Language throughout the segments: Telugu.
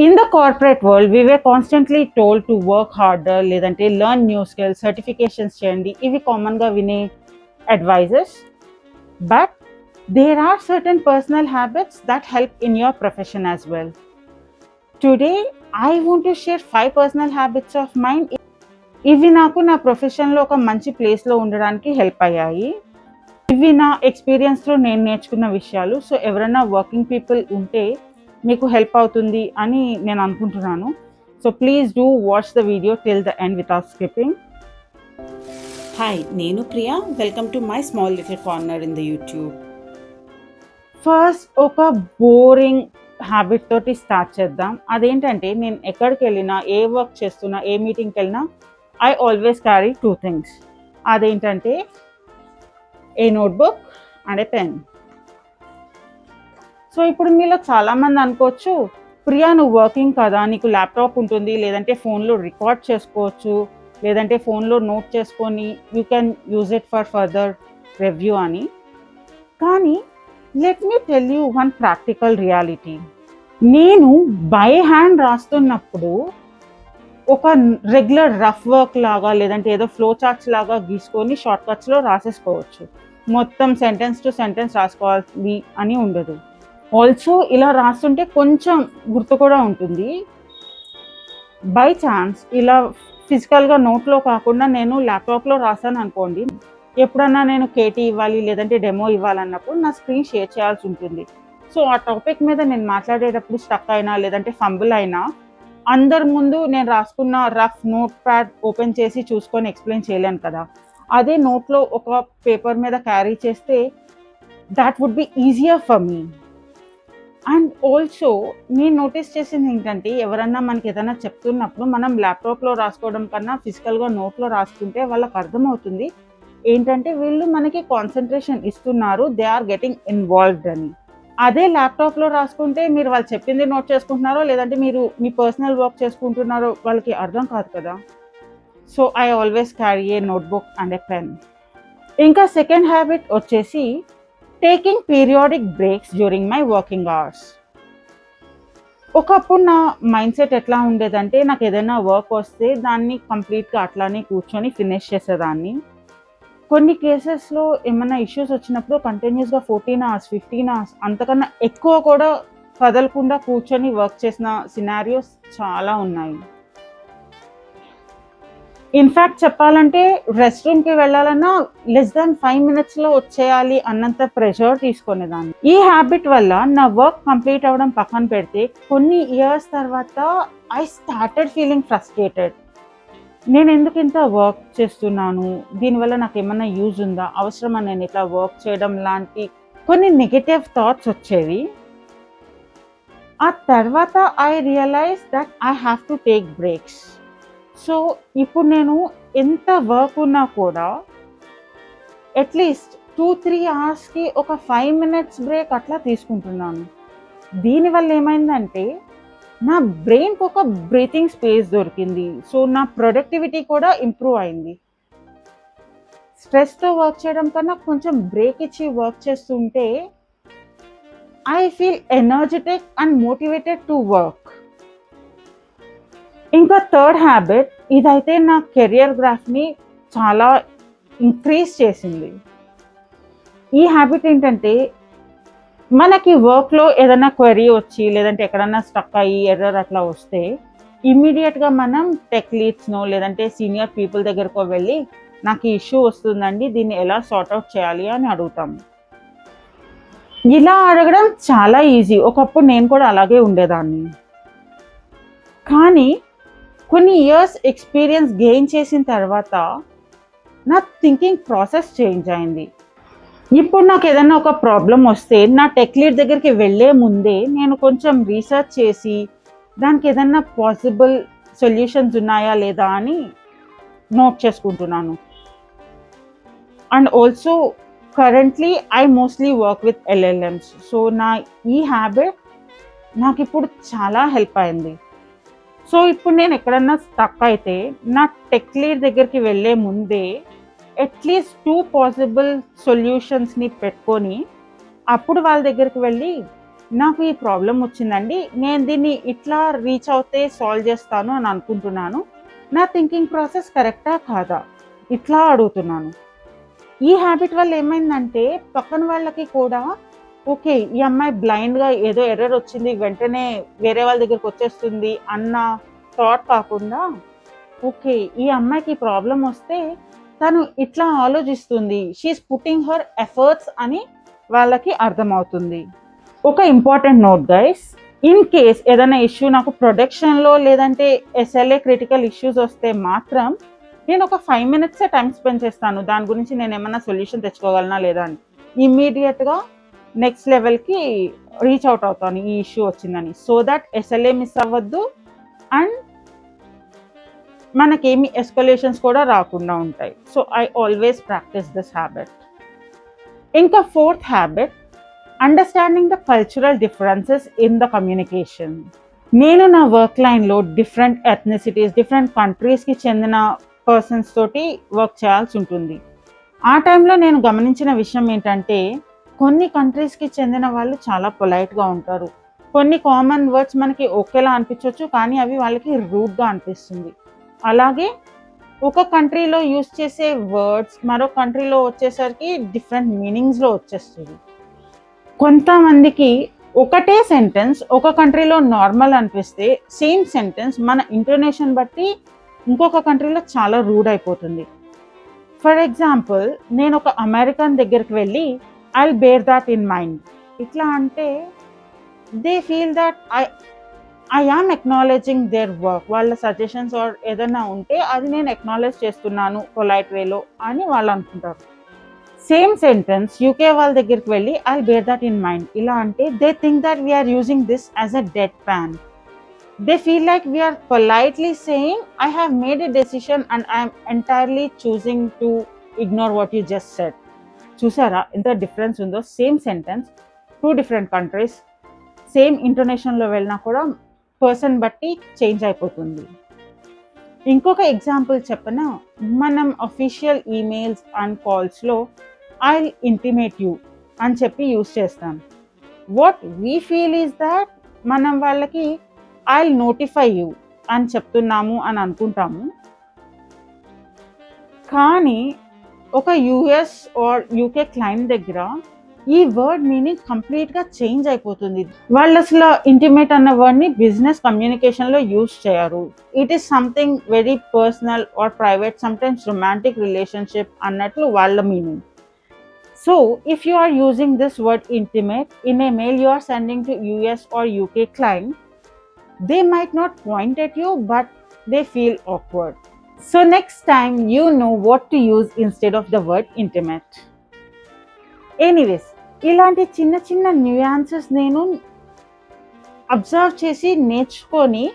In the corporate world, we were constantly told to work harder, లేదంటే learn new skills, certifications చేయండి. ఇవి కామన్గా వినే advices. But there are certain personal habits that help in your profession as well. Today, I want to share 5 personal habits of mine. ఇవి నాకు నా ప్రొఫెషన్లో ఒక మంచి ప్లేస్లో ఉండడానికి హెల్ప్ అయ్యాయి. ఇవి నా ఎక్స్పీరియన్స్లో నేను నేర్చుకున్న విషయాలు. సో ఎవరైనా వర్కింగ్ పీపుల్ ఉంటే మీకు హెల్ప్ అవుతుంది అని నేను అనుకుంటున్నాను. So please do watch the video till the end without skipping. Hi, నేను Priya. Welcome to my small little corner in the YouTube. First ఒక బోరింగ్ హ్యాబిట్ తోటి స్టార్ట్ చేద్దాం. అదేంటంటే నేను ఎక్కడికి వెళ్ళినా, ఏ వర్క్ చేస్తున్నా, ఏ మీటింగ్కి వెళ్ళినా ఐ ఆల్వేస్ క్యారీ 2 థింగ్స్. అదేంటంటే a notebook and a pen. So ఇప్పుడు మీలో చాలామంది అనుకోవచ్చు, ప్రియా నువ్వు వర్కింగ్ కదా, నీకు ల్యాప్టాప్ ఉంటుంది, లేదంటే ఫోన్లో రికార్డ్ చేసుకోవచ్చు, లేదంటే ఫోన్లో నోట్ చేసుకొని you can use it for further review అని. కానీ let me tell you one practical reality. నేను బై హ్యాండ్ రాస్తున్నప్పుడు ఒక రెగ్యులర్ రఫ్ వర్క్ లాగా, లేదంటే ఏదో ఫ్లో చార్ట్స్ లాగా గీసుకొని షార్ట్ కట్స్లో రాసేసుకోవచ్చు. మొత్తం సెంటెన్స్ టు సెంటెన్స్ రాసుకోవాలి అని ఉండదు. ఆల్సో ఇలా రాస్తుంటే కొంచెం గుర్తు కూడా ఉంటుంది. బై ఛాన్స్ ఇలా ఫిజికల్గా నోట్లో కాకుండా నేను ల్యాప్టాప్లో రాసాను అనుకోండి, ఎప్పుడన్నా నేను కేటీ ఇవ్వాలి లేదంటే డెమో ఇవ్వాలన్నప్పుడు నా స్క్రీన్ షేర్ చేయాల్సి ఉంటుంది. సో ఆ టాపిక్ మీద నేను మాట్లాడేటప్పుడు స్టక్ అయినా లేదంటే ఫంబుల్ అయినా అందరి ముందు నేను రాసుకున్న రఫ్ నోట్ ప్యాడ్ ఓపెన్ చేసి చూసుకొని ఎక్స్ప్లెయిన్ చేయలేను కదా. అదే నోట్లో ఒక పేపర్ మీద క్యారీ చేస్తే that would be easier for me. And also నేను నోటీస్ చేసింది ఏంటంటే, ఎవరన్నా మనకి ఏదైనా చెప్తున్నప్పుడు మనం ల్యాప్టాప్లో రాసుకోవడం కన్నా ఫిజికల్గా నోట్లో రాసుకుంటే వాళ్ళకి అర్థమవుతుంది ఏంటంటే వీళ్ళు మనకి కాన్సన్ట్రేషన్ ఇస్తున్నారు, దే ఆర్ గెటింగ్ ఇన్వాల్వ్డ్ అని. అదే ల్యాప్టాప్లో రాసుకుంటే మీరు వాళ్ళు చెప్పింది నోట్ చేసుకుంటున్నారో లేదంటే మీరు మీ పర్సనల్ వర్క్ చేసుకుంటున్నారో వాళ్ళకి అర్థం కాదు కదా. So I always carry a notebook and a pen. ఇంకా సెకండ్ హ్యాబిట్ వచ్చేసి taking periodic breaks during my working hours. ఒకప్పుడు నా మైండ్ సెట్ ఎట్లా ఉండేదంటే, నాకు ఏదైనా వర్క్ వస్తే దాన్ని కంప్లీట్గా అట్లానే కూర్చొని ఫినిష్ చేసేదాన్ని. కొన్ని కేసెస్లో ఏమైనా ఇష్యూస్ వచ్చినప్పుడు కంటిన్యూస్గా 14 hours 15 hours అంతకన్నా ఎక్కువ కూడా కదలకుండా కూర్చొని వర్క్ చేసిన సినారియోస్ చాలా ఉన్నాయి. ఇన్ఫ్యాక్ట్ చెప్పాలంటే రెస్ట్ రూమ్కి వెళ్ళాలన్నా లెస్ దాన్ 5 minutesలో వచ్చేయాలి అన్నంత ప్రెషర్ తీసుకునేదాన్ని. ఈ హ్యాబిట్ వల్ల నా వర్క్ కంప్లీట్ అవ్వడం పక్కన పెడితే కొన్ని ఇయర్స్ తర్వాత ఐ స్టార్టెడ్ ఫీలింగ్ ఫ్రస్ట్రేటెడ్. నేను ఎందుకు ఇంత వర్క్ చేస్తున్నాను, దీనివల్ల నాకు ఏమన్నా యూజ్ ఉందా, అవసరమా నేను ఇట్లా వర్క్ చేయడం లాంటి కొన్ని నెగటివ్ థాట్స్ వచ్చేవి. ఆ తర్వాత I realise that I have to take breaks. So ఇప్పుడు నేను ఎంత వర్క్ ఉన్నా కూడా అట్లీస్ట్ 2-3 hours ఒక 5 minutes బ్రేక్ అట్లా తీసుకుంటున్నాను. దీనివల్ల ఏమైందంటే నా బ్రెయిన్కి ఒక బ్రీతింగ్ స్పేస్ దొరికింది. సో నా ప్రొడక్టివిటీ కూడా ఇంప్రూవ్ అయింది. స్ట్రెస్తో వర్క్ చేయడం కన్నా కొంచెం బ్రేక్ ఇచ్చి వర్క్ చేస్తుంటే I feel energetic and motivated to work. ఇంకా థర్డ్ హ్యాబిట్, ఇదైతే నా కెరియర్ గ్రాఫ్ని చాలా ఇంక్రీజ్ చేసింది. ఈ హ్యాబిట్ ఏంటంటే, మనకి వర్క్లో ఏదైనా క్వెరీ వచ్చి లేదంటే ఎక్కడన్నా స్టక్ అయ్యి ఎర్రర్ అట్లా వస్తే ఇమ్మీడియట్గా మనం టెక్ లీడ్స్నో లేదంటే సీనియర్ పీపుల్ దగ్గరకు వెళ్ళి నాకు ఈ ఇష్యూ వస్తుందండి, దీన్ని ఎలా సార్ట్అవుట్ చేయాలి అని అడుగుతాం. ఇలా అడగడం చాలా ఈజీ. ఒకప్పుడు నేను కూడా అలాగే ఉండేదాన్ని. కానీ కొన్ని ఇయర్స్ ఎక్స్పీరియన్స్ గెయిన్ చేసిన తర్వాత నా థింకింగ్ ప్రాసెస్ చేంజ్ అయింది. ఇప్పుడు నాకు ఏదైనా ఒక ప్రాబ్లం వస్తే నా టెక్ లీడ్ దగ్గరికి వెళ్ళే ముందే నేను కొంచెం రీసెర్చ్ చేసి దానికి ఏదైనా పాసిబుల్ సొల్యూషన్స్ ఉన్నాయా లేదా అని నోట్ చేసుకుంటున్నాను. And also currently I mostly work with LLMs. So నా ఈ హ్యాబిట్ నాకు ఇప్పుడు చాలా హెల్ప్ అయింది. సో ఇప్పుడు నేను ఎక్కడన్నా స్టక్ అయితే నా టెక్ లీడ్ దగ్గరికి వెళ్ళే ముందే అట్లీస్ట్ 2 పాసిబుల్ సొల్యూషన్స్ని పెట్టుకొని అప్పుడు వాళ్ళ దగ్గరికి వెళ్ళి నాకు ఈ ప్రాబ్లం వచ్చిందండి, నేను దీన్ని ఇట్లా రీచ్ అవుతే సాల్వ్ చేస్తాను అని అనుకుంటున్నాను, నా థింకింగ్ ప్రాసెస్ కరెక్టా కాదా, ఇట్లా అడుగుతున్నాను. ఈ హ్యాబిట్ వల్ల ఏమైందంటే పక్కన వాళ్ళకి కూడా ఓకే, ఈ అమ్మాయి బ్లైండ్గా ఏదో ఎర్రర్ వచ్చింది వెంటనే వేరే వాళ్ళ దగ్గరికి వచ్చేస్తుంది అన్న థాట్ కాకుండా, ఓకే ఈ అమ్మాయికి ప్రాబ్లం వస్తే తను ఇట్లా ఆలోచిస్తుంది, షీఈస్ పుట్టింగ్ హర్ ఎఫర్ట్స్ అని వాళ్ళకి అర్థమవుతుంది. ఒక important note guys, in case ఏదైనా ఇష్యూ నాకు ప్రొడక్షన్లో లేదంటే ఎస్ఎల్ఏ క్రిటికల్ ఇష్యూస్ వస్తే మాత్రం నేను ఒక 5 minutes టైం స్పెండ్ చేస్తాను దాని గురించి నేను ఏమైనా సొల్యూషన్ తెచ్చుకోగలనా లేదా అని. ఇమ్మీడియట్గా నెక్స్ట్ లెవెల్కి రీచ్ అవుట్ అవుతాను ఈ ఇష్యూ వచ్చిందని, సో దట్ ఎస్ఎల్ఏ మిస్ అవ్వద్దు అండ్ మనకేమి ఎస్కలేషన్స్ కూడా రాకుండా ఉంటాయి. So I always practice this habit. ఇంకా 4th habit, understanding the cultural differences in the communication. నేను నా వర్క్ లైన్లో డిఫరెంట్ ఎథ్నిసిటీస్, డిఫరెంట్ కంట్రీస్కి చెందిన పర్సన్స్ తోటి వర్క్ చేయాల్సి ఉంటుంది. ఆ టైంలో నేను గమనించిన విషయం ఏంటంటే కొన్ని కంట్రీస్కి చెందిన వాళ్ళు చాలా పొలైట్గా ఉంటారు. కొన్ని కామన్ వర్డ్స్ మనకి ఒకేలా అనిపించవచ్చు, కానీ అవి వాళ్ళకి రూడ్గా అనిపిస్తుంది. అలాగే ఒక కంట్రీలో యూస్ చేసే వర్డ్స్ మరో కంట్రీలో వచ్చేసరికి డిఫరెంట్ మీనింగ్స్లో వచ్చేస్తుంది. కొంతమందికి ఒకటే సెంటెన్స్ ఒక కంట్రీలో నార్మల్ అనిపిస్తే సేమ్ సెంటెన్స్ మన ఇంటోనేషన్ బట్టి ఇంకొక కంట్రీలో చాలా రూడ్ అయిపోతుంది. ఫర్ ఎగ్జాంపుల్, నేను ఒక అమెరికన్ దగ్గరికి వెళ్ళి I will bear that in mind ఇట్లా అంటే they feel that I am acknowledging their work, వాళ్ళ సజెషన్స్ ఆర్ ఏదైనా ఉంటే అది నేను ఎక్నాలజ్ చేస్తున్నాను పొలైట్ వేలో అని వాళ్ళు అనుకుంటారు. సేమ్ సెంటెన్స్ యూకే వాళ్ళ దగ్గరికి వెళ్ళి I will bear that in mind ఇలా అంటే they think that we are using this as a dead pan. They feel like we are politely saying, I have made a decision and I am entirely choosing to ignore what you just said. చూసారా ఎంత డిఫరెన్స్ ఉందో? Same sentence 2 different countries, same ఇంటోనేషన్లో వెళ్ళినా కూడా పర్సన్ బట్టి చేంజ్ అయిపోతుంది. ఇంకొక ఎగ్జాంపుల్ చెప్పనా, మనం అఫీషియల్ ఈమెయిల్స్ అండ్ కాల్స్లో ఐ విల్ ఇంటిమేట్ యూ అని చెప్పి యూస్ చేస్తాం. What we feel is that మనం వాళ్ళకి ఐ విల్ నోటిఫై యూ అని చెప్తున్నాము అని అనుకుంటాము. కానీ ఒక యుఎస్ ఆర్ యూకే క్లయింట్ దగ్గర ఈ వర్డ్ మీనింగ్ కంప్లీట్గా చేంజ్ అయిపోతుంది. వాళ్ళు అసలు ఇంటిమేట్ అన్న వర్డ్ని బిజినెస్ కమ్యూనికేషన్లో యూజ్ చేయరు. It is something very personal or private, sometimes romantic relationship అన్నట్లు వాళ్ళ meaning. So if you are using this word intimate in a mail you are sending to US or UK client, they might not point at you, but they feel awkward. So next time you know what to use instead of the word intimate. Anyways, ఇలాంటి చిన్న చిన్న న్యూయాన్సెస్ నేను అబ్జర్వ్ చేసి నేర్చుకొని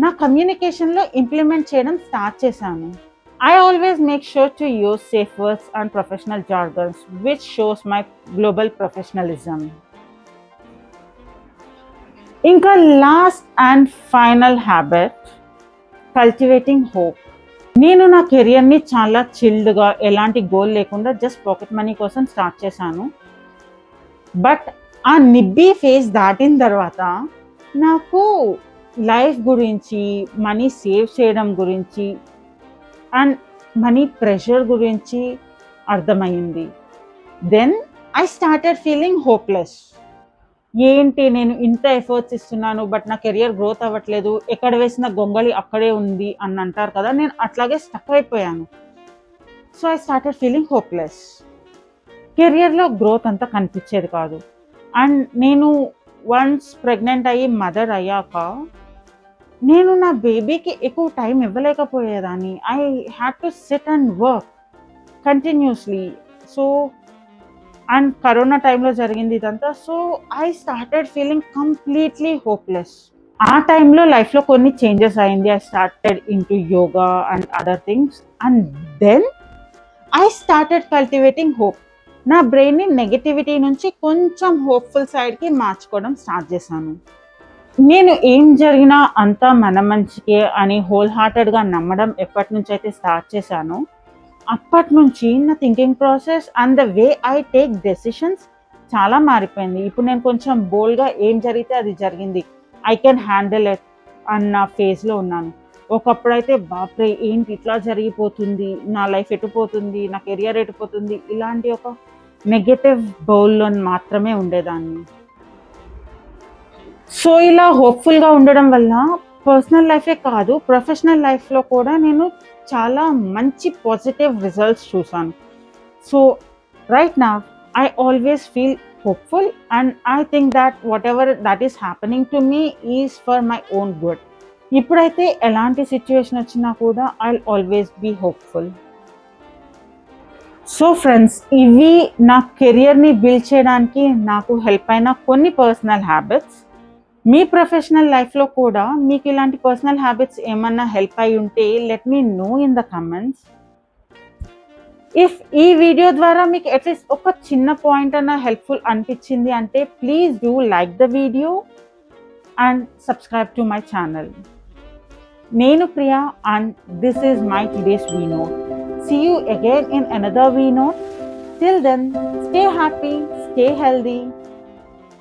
నా కమ్యూనికేషన్లో ఇంప్లిమెంట్ చేయడం స్టార్ట్ చేశాను. I always make sure to use safe words and professional jargons, which shows my global professionalism. ఇంకా last and final habit, cultivating hope. నేను నా కెరియర్ని చాలా చిల్డ్గా ఎలాంటి గోల్ లేకుండా జస్ట్ పాకెట్ మనీ కోసం స్టార్ట్ చేశాను. బట్ ఆ నిబ్బీ ఫేజ్ దాటిన తర్వాత నాకు లైఫ్ గురించి, మనీ సేవ్ చేయడం గురించి అండ్ మనీ ప్రెషర్ గురించి అర్థమైంది. Then I started feeling hopeless. ఏంటి నేను ఇంత ఎఫర్ట్స్ ఇస్తున్నాను బట్ నా కెరియర్ గ్రోత్ అవ్వట్లేదు, ఎక్కడ వేసిన గొంగళి అక్కడే ఉంది అని అంటారు కదా, నేను అట్లాగే స్టక్ అయిపోయాను. So I started feeling hopeless. కెరియర్లో గ్రోత్ అంతా కనిపించేది కాదు. అండ్ నేను వన్స్ ప్రెగ్నెంట్ అయ్యి మదర్ అయ్యాక నేను నా బేబీకి ఎక్కువ టైం ఇవ్వలేకపోయేదాన్ని. I had to sit and work continuously. So and corona టైంలో జరిగింది ఇదంతా. So I started feeling completely hopeless. ఆ టైంలో లైఫ్లో కొన్ని చేంజెస్ అయింది. I started into yoga and other things and then I started cultivating hope. నా బ్రెయిన్ని నెగటివిటీ నుంచి కొంచెం హోప్ఫుల్ సైడ్కి మార్చుకోవడం స్టార్ట్ చేశాను. నేను ఏం జరిగినా అంతా మన మంచికే అని హోల్ హార్టెడ్గా నమ్మడం ఎప్పటి నుంచి అయితే స్టార్ట్ చేశానో అప్పటి నుంచి నా thinking process and the way I take decisions చాలా మారిపోయింది. ఇప్పుడు నేను కొంచెం బోల్డ్గా ఏం జరిగితే అది జరిగింది, ఐ కెన్ హ్యాండిల్ ఇట్ అన్న ఫేజ్లో ఉన్నాను. ఒకప్పుడైతే బాప్రే ఏంటి ఇట్లా జరిగిపోతుంది, నా లైఫ్ ఎటుపోతుంది, నా కెరియర్ ఎటుపోతుంది, ఇలాంటి ఒక నెగటివ్ బౌల్లో మాత్రమే ఉండేదాన్ని. సో ఇలా హోప్ఫుల్గా ఉండడం వల్ల పర్సనల్ లైఫే కాదు, ప్రొఫెషనల్ లైఫ్లో కూడా నేను చాలా మంచి పాజిటివ్ రిజల్ట్స్ చూసాను. So right now I always feel hopeful, and I think that whatever that is happening to me is for my own good. ఇప్పుడైతే ఎలాంటి సిచ్యువేషన్ వచ్చినా కూడా I'll always be hopeful. So friends, ఇవి నా కెరియర్ని బిల్డ్ చేయడానికి నాకు హెల్ప్ అయిన కొన్ని పర్సనల్ హ్యాబిట్స్. మీ ప్రొఫెషనల్ లైఫ్లో కూడా మీకు ఇలాంటి పర్సనల్ హ్యాబిట్స్ ఏమన్నా హెల్ప్ అయి ఉంటే let me know in the comments. If ఈ వీడియో ద్వారా మీకు అట్లీస్ట్ ఒక చిన్న పాయింట్ అన్న హెల్ప్ఫుల్ అనిపించింది అంటే please do like the video and subscribe to my channel. నేను Priya and this is my today's we note. See you again in another V note. Till then, stay happy, stay healthy.